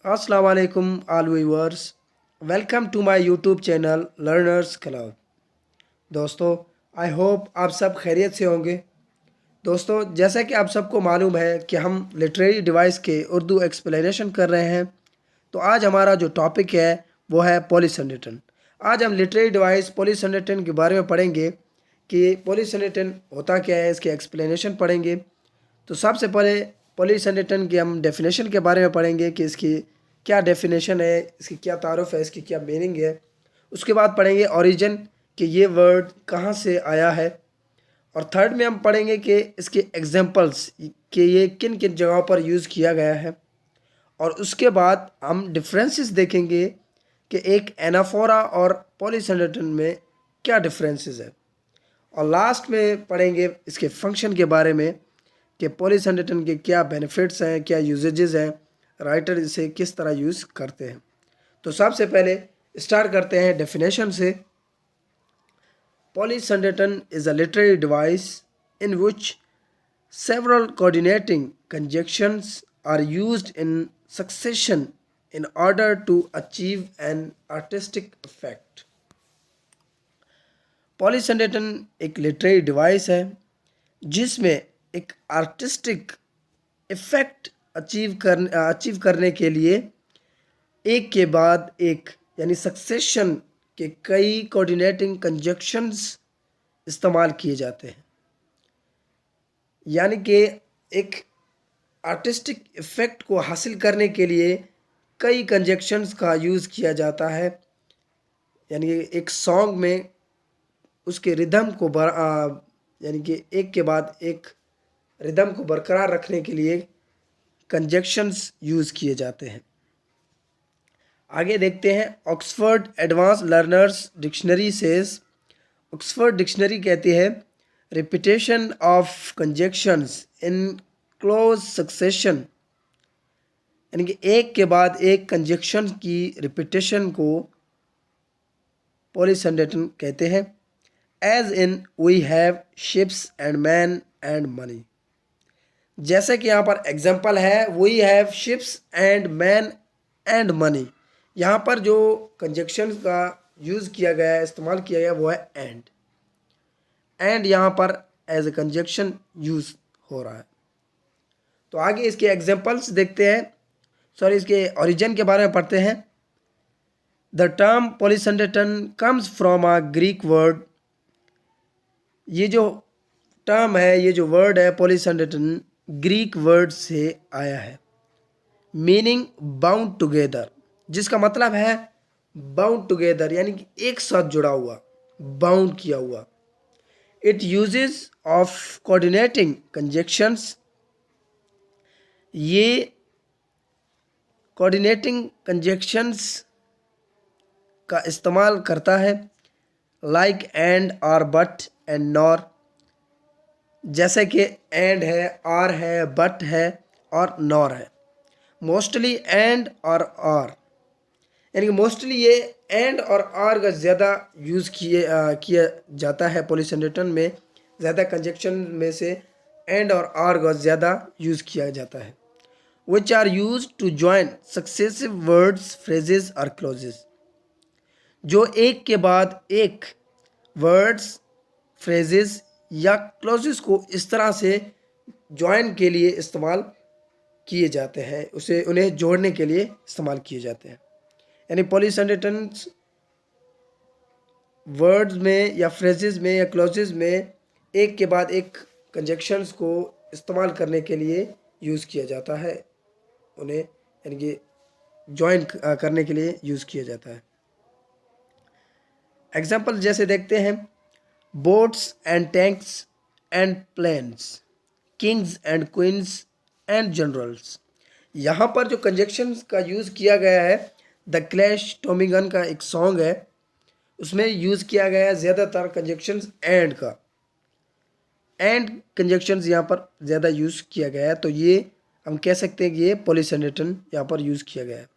Assalamu alaikum all viewers. Welcome to my YouTube channel Learners Club. दोस्तों, I hope आप सब खैरियत से होंगे। दोस्तों, जैसा कि आप सबको मालूम है कि हम लिटरेरी डिवाइस के उर्दू एक्सप्लेनेशन कर रहे हैं, तो आज हमारा जो टॉपिक है वो है पॉलीसंडेटन। आज हम लिटरेरी डिवाइस पॉलीसंडेटन के बारे में पढ़ेंगे कि पॉलीसंडेटन होता क्या है, इसके एक्सप्लेनेशन पढ़ेंगे। तो सबसे पहले पॉलीसंडेटन की हम डेफिनेशन के बारे में पढ़ेंगे कि इसकी क्या डेफिनेशन है, इसकी क्या तारुफ है, इसकी क्या मीनिंग है। उसके बाद पढ़ेंगे ओरिजिन कि ये वर्ड कहाँ से आया है। और थर्ड में हम पढ़ेंगे कि इसके एग्जांपल्स कि ये किन किन जगहों पर यूज़ किया गया है। और उसके बाद हम डिफरेंसेस देखेंगे कि एक एनाफोरा और पॉलीसंडेटन में क्या डिफरेंसेस है। और लास्ट में पढ़ेंगे इसके फंक्शन के बारे में कि पॉलीसंडेटन के क्या बेनिफिट्स हैं, क्या यूजेजेस हैं, राइटर इसे किस तरह यूज़ करते हैं। तो सबसे पहले स्टार्ट करते हैं डेफिनेशन से। Polysyndeton is a literary device in which several coordinating conjunctions are used in succession in order to achieve an artistic effect. पॉलीसंडेटन एक लिटरेरी डिवाइस है जिसमें एक आर्टिस्टिक इफेक्ट अचीव करने के लिए एक के बाद एक यानी सक्सेशन के कई कोऑर्डिनेटिंग कंजक्शंस इस्तेमाल किए जाते हैं। यानी कि एक आर्टिस्टिक इफ़ेक्ट को हासिल करने के लिए कई कंजक्शंस का यूज़ किया जाता है। यानी एक सॉन्ग में उसके रिदम को यानी कि एक के बाद एक रिदम को बरकरार रखने के लिए कंजक्शंस यूज़ किए जाते हैं। आगे देखते हैं Oxford advance learners dictionary says. Oxford dictionary कहती है repetition of conjunctions in close succession, यानी कि एक के बाद एक कंजक्शन की रिपीटेशन को पॉलीसंडेटन कहते हैं। As in we have ships and man and money. जैसे कि यहाँ पर एग्जाम्पल है we have ships and man and money. यहाँ पर जो कंजक्शन का यूज़ किया गया है, इस्तेमाल किया गया वो है एंड यहाँ पर एज ए कंजक्शन यूज़ हो रहा है। तो आगे इसके एग्जांपल्स देखते हैं, इसके ओरिजिन के बारे में पढ़ते हैं। The term polysyndeton comes from a Greek word. ये जो टर्म है, ये जो वर्ड है पॉलीसंडेटन, ग्रीक वर्ड से आया है, मीनिंग बाउंड टुगेदर, जिसका मतलब है बाउंड टुगेदर यानी कि एक साथ जुड़ा हुआ, बाउंड किया हुआ। It uses of coordinating conjunctions, ये कोऑर्डिनेटिंग कंजक्शंस का इस्तेमाल करता है। लाइक एंड और बट एंड नॉर, जैसे कि एंड है, आर है, बट है और नॉर है। मोस्टली एंड और आर, यानी कि मोस्टली ये एंड और आर का ज़्यादा यूज़ किया जाता है पॉलीसंडेटन में। ज़्यादा कंजक्शन में से एंड और आर का ज़्यादा यूज़ किया जाता है। Which are use to join successive words, phrases और क्लोजेस, जो एक के बाद एक वर्ड्स, फ्रेजेस या क्लोजेस को इस तरह से ज्वाइन के लिए इस्तेमाल किए जाते हैं, उन्हें जोड़ने के लिए इस्तेमाल किए जाते हैं। यानी पॉलीसंडेटन्स वर्ड्स में या फ्रेजेस में या क्लोजेस में एक के बाद एक कंजक्शंस को इस्तेमाल करने के लिए यूज़ किया जाता है, उन्हें यानी कि ज्वाइन करने के लिए यूज़ किया जाता है। एग्जाम्पल जैसे देखते हैं, boats and tanks and planes, kings and queens and generals. यहाँ पर जो कंजक्शंस का यूज़ किया गया है, द क्लैश टॉमी गन का एक सॉन्ग है, उसमें यूज़ किया गया है ज़्यादातर कंजक्शंस एंड का, एंड कंजक्शंस यहाँ पर ज़्यादा यूज़ किया गया है। तो ये हम कह सकते हैं कि ये पॉलीसंडेटन यहाँ पर यूज़ किया गया है।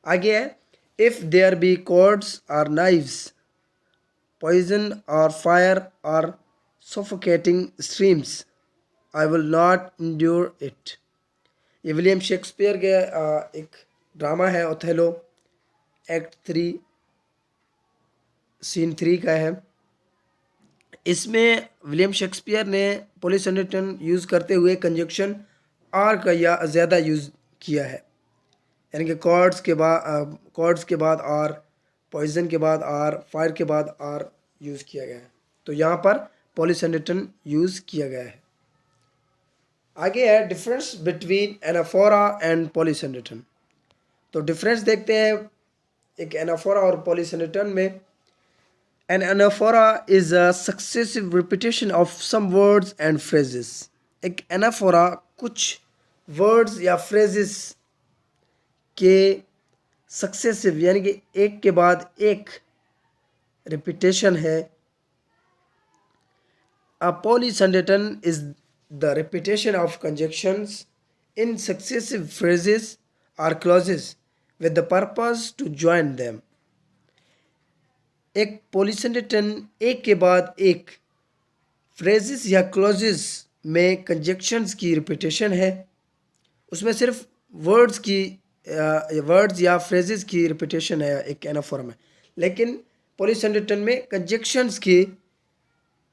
आगे है इफ़ देयर बी कॉर्ड्स और नाइव्स, पॉइजन और फायर और suffocating streams, I will not endure it. ये विलियम शेक्सपियर के एक ड्रामा है ओथेलो, एक्ट 3 सीन 3 का है। इसमें विलियम शेक्सपियर ने पॉलीसिनेटन यूज़ करते हुए कंजक्शन आर का या ज़्यादा यूज़ किया है, यानी कि कॉर्ड्स के बाद आर, पॉइजन के बाद आर, फायर के बाद आर यूज़ किया गया है। तो यहाँ पर पॉलीसिनेटन यूज़ किया गया है। आगे है difference between anaphora and polysyndeton. तो डिफरेंस देखते हैं एक एनाफोरा और पॉलीसिनेटन में। An anaphora is a successive repetition of some words and phrases. एक एनाफोरा कुछ वर्ड्स या फ्रेजेस के सक्सेसिव यानी कि एक के बाद एक रिपीटेशन है। A polysyndeton is the repetition of conjunctions in successive phrases और clauses with the purpose to join them। एक पॉलीसिनेटन एक के बाद एक फ्रेजेस या क्लॉजेस में कंजक्शंस की रिपीटेशन है। उसमें सिर्फ वर्ड्स या फ्रेजेस की रिपीटेशन है एक एनाफोरा में, लेकिन पॉलीसिनेटन में कंजक्शंस की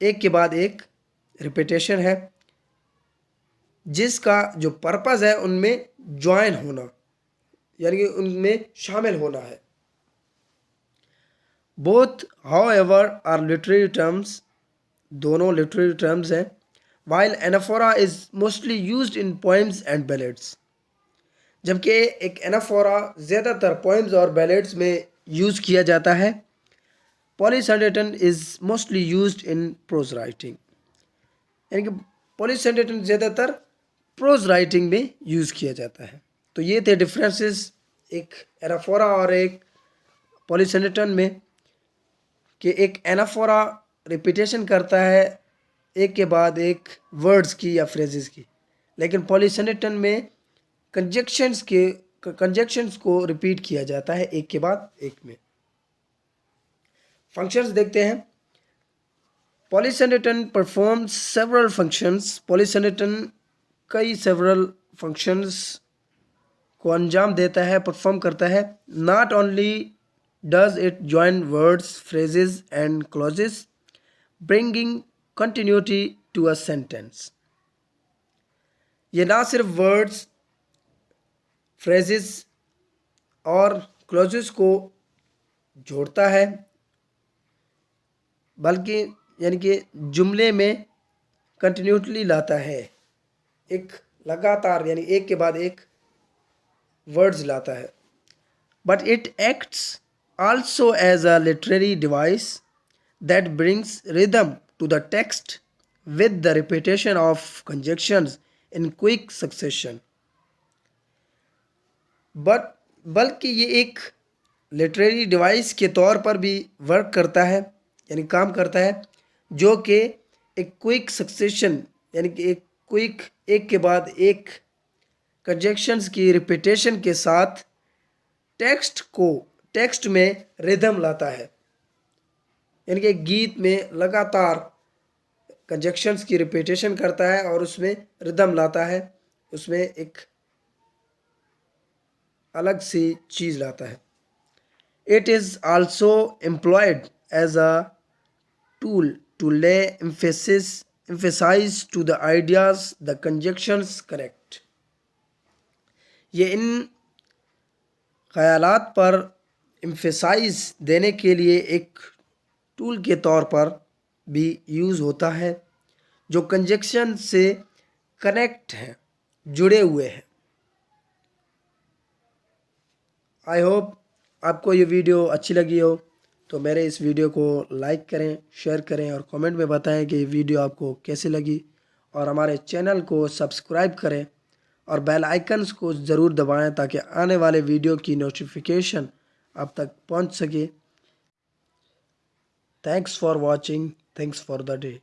एक के बाद एक रिपीटेशन है, जिसका जो पर्पस है उनमें ज्वाइन होना, यानी कि उनमें शामिल होना है। Both however are literary terms, दोनों लिटरेरी टर्म्स हैं। While anaphora is mostly used in poems and ballads, जबकि एक एनाफोरा ज़्यादातर पोएम्स और बैलेड्स में यूज़ किया जाता है। Polysyndeton is mostly used in prose writing, यानी कि पॉलीसिनेटन ज़्यादातर प्रोज राइटिंग में यूज़ किया जाता है। तो ये थे डिफरेंसेस एक एनाफोरा और एक पॉलीसिनेटन में, कि एक एनाफोरा रिपीटेशन करता है एक के बाद एक वर्ड्स की या फ्रेजेस की, लेकिन पॉलीसिनेटन में कंजक्शंस को रिपीट किया जाता है एक के बाद एक में। फंक्शंस देखते हैं। पॉलीसिनेटन परफॉर्म्स सेवरल फंक्शंस। पॉलीसिनेटन कई सेवरल फंक्शंस को अंजाम देता है, परफॉर्म करता है। Not only does it join words, phrases and clauses, bringing continuity to a sentence. ये ना सिर्फ वर्ड्स, फ्रेजेस और क्लॉजेस को जोड़ता है, बल्कि यानी कि जुमले में कंटिन्यूटी लाता है, एक लगातार यानी एक के बाद एक वर्ड्स लाता है। But it acts also as a literary device that brings rhythm to the text with the repetition of conjunctions in quick succession. बल्कि ये एक लिटरेरी डिवाइस के तौर पर भी वर्क करता है, यानी काम करता है, जो कि एक क्विक सक्सेशन यानी कि एक के बाद एक कंजक्शंस की रिपीटेशन के साथ टेक्स्ट में रिदम लाता है, यानी कि एक गीत में लगातार कंजक्शंस की रिपीटेशन करता है और उसमें रिदम लाता है, उसमें एक अलग सी चीज़ लाता है। It is also employed as a tool to lay emphasize to the ideas the conjunctions correct। ये इन ख्यालात पर emphasize देने के लिए एक टूल के तौर पर भी यूज़ होता है, जो कंजक्शन से कनेक्ट हैं, जुड़े हुए हैं। आई होप आपको ये वीडियो अच्छी लगी हो, तो मेरे इस वीडियो को लाइक करें, शेयर करें और कमेंट में बताएं कि ये वीडियो आपको कैसी लगी, और हमारे चैनल को सब्सक्राइब करें और बेल आइकन्स को ज़रूर दबाएं ताकि आने वाले वीडियो की नोटिफिकेशन आप तक पहुंच सके। Thanks for watching, thanks for the day.